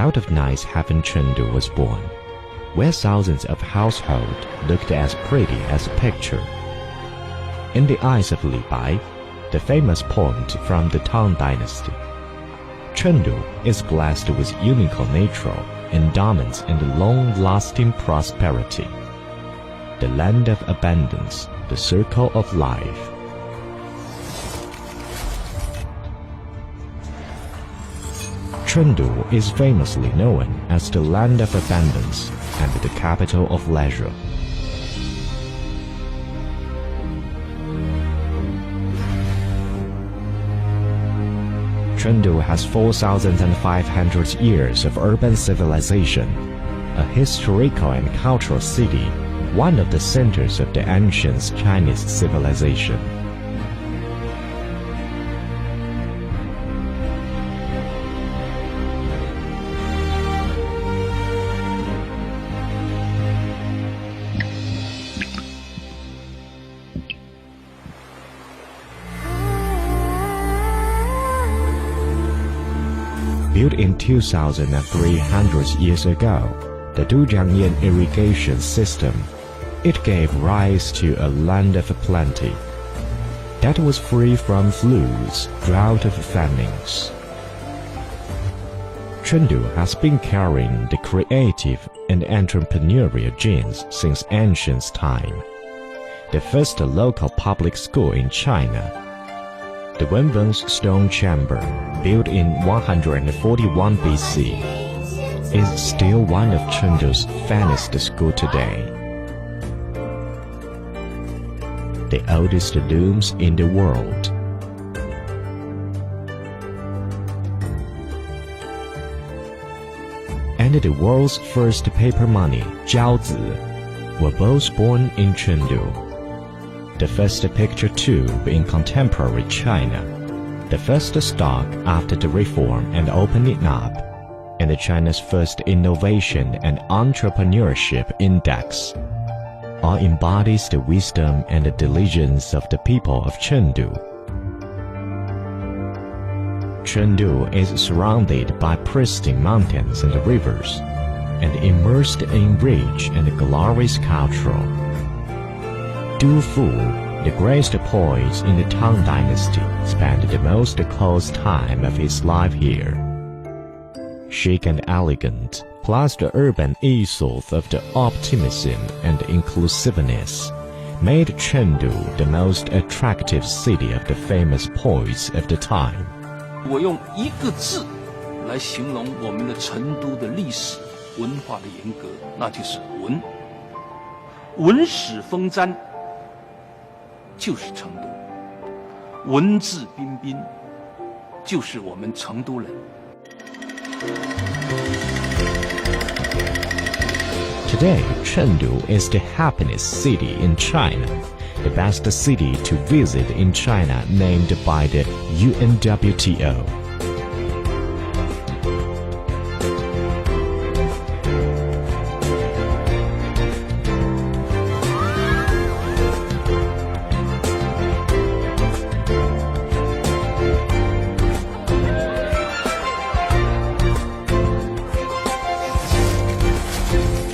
Out of nice heaven Chengdu was born, where thousands of households looked as pretty as a picture. In the eyes of Li Bai, the famous poet from the Tang Dynasty, Chengdu is blessed with unique natural endowments and long-lasting prosperity. The land of abundance, the circle of life. Chengdu is famously known as the land of abundance and the capital of leisure. Chengdu has 4,500 years of urban civilization, a historical and cultural city, one of the centers of the ancient Chinese civilization. Built in 2,300 years ago, the Dujiangyan irrigation system, it gave rise to a land of plenty that was free from floods, drought of famines. Chengdu has been carrying the creative and entrepreneurial genes since ancient time. The first local public school in China, the Wenwen's stone chamber, built in 141 BC, is still one of Chengdu's finest schools today. The oldest looms in the world. And the world's first paper money, jiaozi, were both born in Chengdu. The first picture tube in contemporary China, the first stock after the reform and opening up, and China's first innovation and entrepreneurship index, all embodies the wisdom and the diligence of the people of Chengdu. Chengdu is surrounded by pristine mountains and rivers, and immersed in rich and glorious culture. Du Fu, the greatest poet in the Tang Dynasty, spent the most close time of his life here. Chic and elegant, plus the urban ethos of the optimism and inclusiveness, made Chengdu the most attractive city of the famous poets of the time. 我用一个字来形容我们的成都的历史文化的严格，那就是文。文史风瞻就是成都，文质彬彬就是我们成都人。Today, Chengdu is the happiest city in China, the best city to visit in China named by the UNWTO.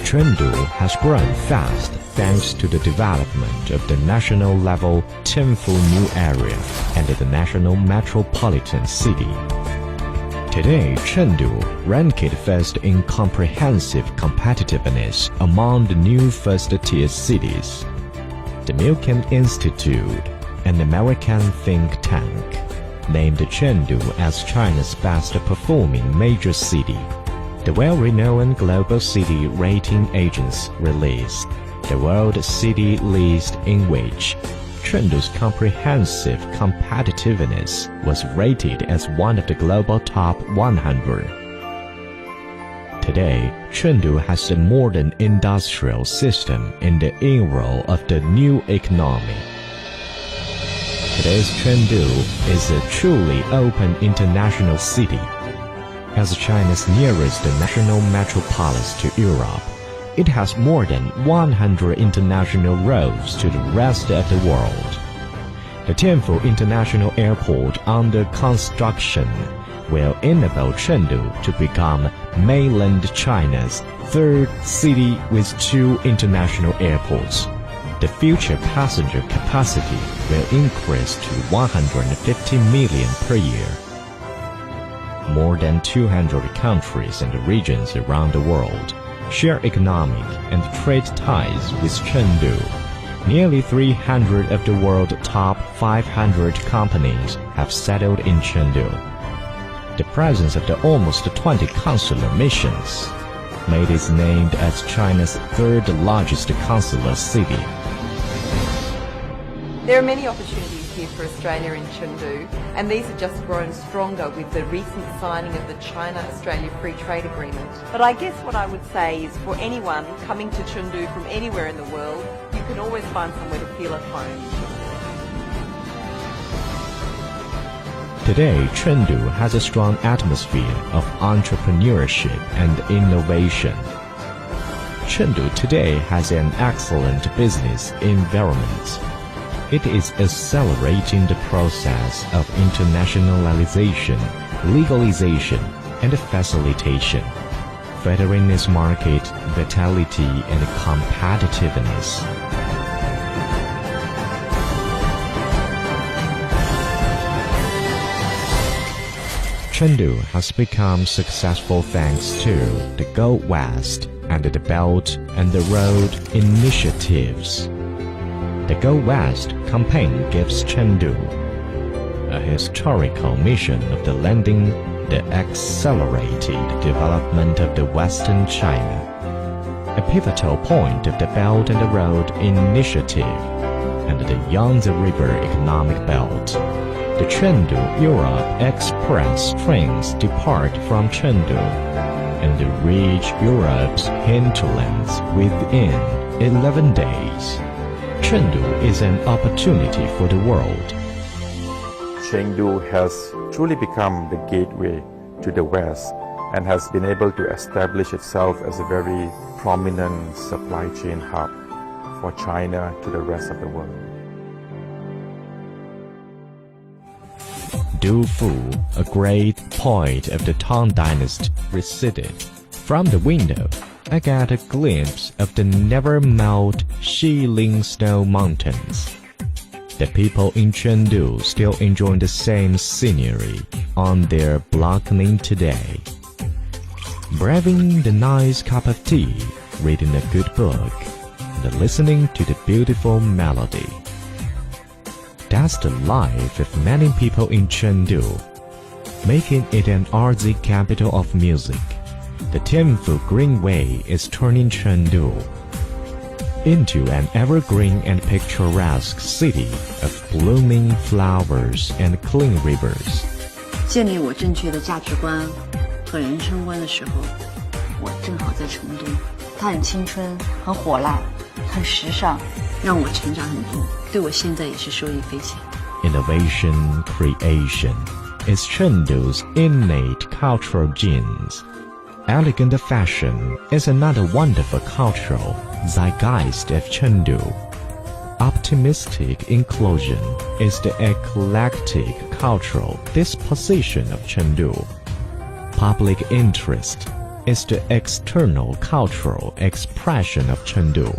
Chengdu has grown fast thanks to the development of the national-level Tenfu New Area and the National Metropolitan City. Today, Chengdu ranked first in comprehensive competitiveness among the new first-tier cities. The Milken Institute, an American think tank, named Chengdu as China's best-performing major city. The well-renowned global city rating agency released the World City List, in which Chengdu's comprehensive competitiveness was rated as one of the global top 100. Today, Chengdu has a modern industrial system in the era of the new economy. Today's Chengdu is a truly open international city. As China's nearest national metropolis to Europe, it has more than 100 international roads to the rest of the world. The Tenfu International Airport under construction will enable Chengdu to become mainland China's third city with 2 international airports. The future passenger capacity will increase to 150 million per year. More than 200 countries and regions around the world share economic and trade ties with Chengdu. Nearly 300 of the world's top 500 companies have settled in Chengdu. The presence of the almost 20 consular missions made it named as China's third largest consular city. There are many opportunities here for Australia in Chengdu, and these have just grown stronger with the recent signing of the China-Australia Free Trade Agreement. But I guess what I would say is for anyone coming to Chengdu from anywhere in the world, you can always find somewhere to feel at home. Today, Chengdu has a strong atmosphere of entrepreneurship and innovation. Chengdu today has an excellent business environment. It is accelerating the process of internationalization, legalization, and facilitation, furthering its market vitality and competitiveness. Chengdu has become successful thanks to the Go West and the Belt and the Road initiatives. The Go West campaign gives Chengdu a historical mission of the lending the accelerated development of the Western China, a pivotal point of the Belt and the Road initiative, and the Yangtze River Economic Belt. The Chengdu-Europe Express trains depart from Chengdu and reach Europe's hinterlands within 11 days. Chengdu is an opportunity for the world. Chengdu has truly become the gateway to the West and has been able to establish itself as a very prominent supply chain hub for China to the rest of the world. Du Fu, a great poet of the Tang Dynasty, recited, "From the window, I got a glimpse of the never-melt Xiling snow mountains." The people in Chengdu still enjoy the same scenery on their balcony today. Braving the nice cup of tea, reading a good book, and listening to the beautiful melody. That's the life of many people in Chengdu, making it an artsy capital of music. The Tianfu Greenway is turning Chengdu into an evergreen and picturesque city of blooming flowers and clean rivers. 建立我正确的价值观和人生观的时候，我正好在成都。它很青春，很火辣，很时尚，让我成长很多，对我现在也是受益匪浅。 Innovation creation is Chengdu's innate cultural genes. Elegant fashion is another wonderful cultural zeitgeist of Chengdu. Optimistic inclusion is the eclectic cultural disposition of Chengdu. Public interest is the external cultural expression of Chengdu.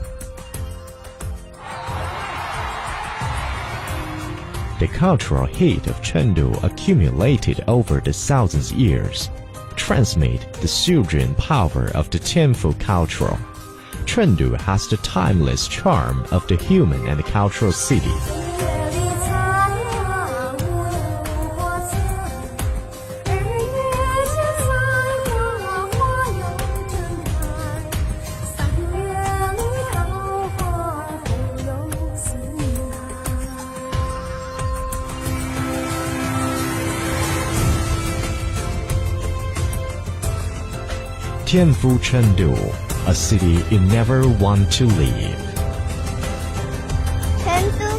The cultural heat of Chengdu accumulated over the thousands years transmit the surging power of the Tianfu culture. Chengdu has the timeless charm of the human and cultural city. Tianfu Chengdu, a city you never want to leave. Chengdu.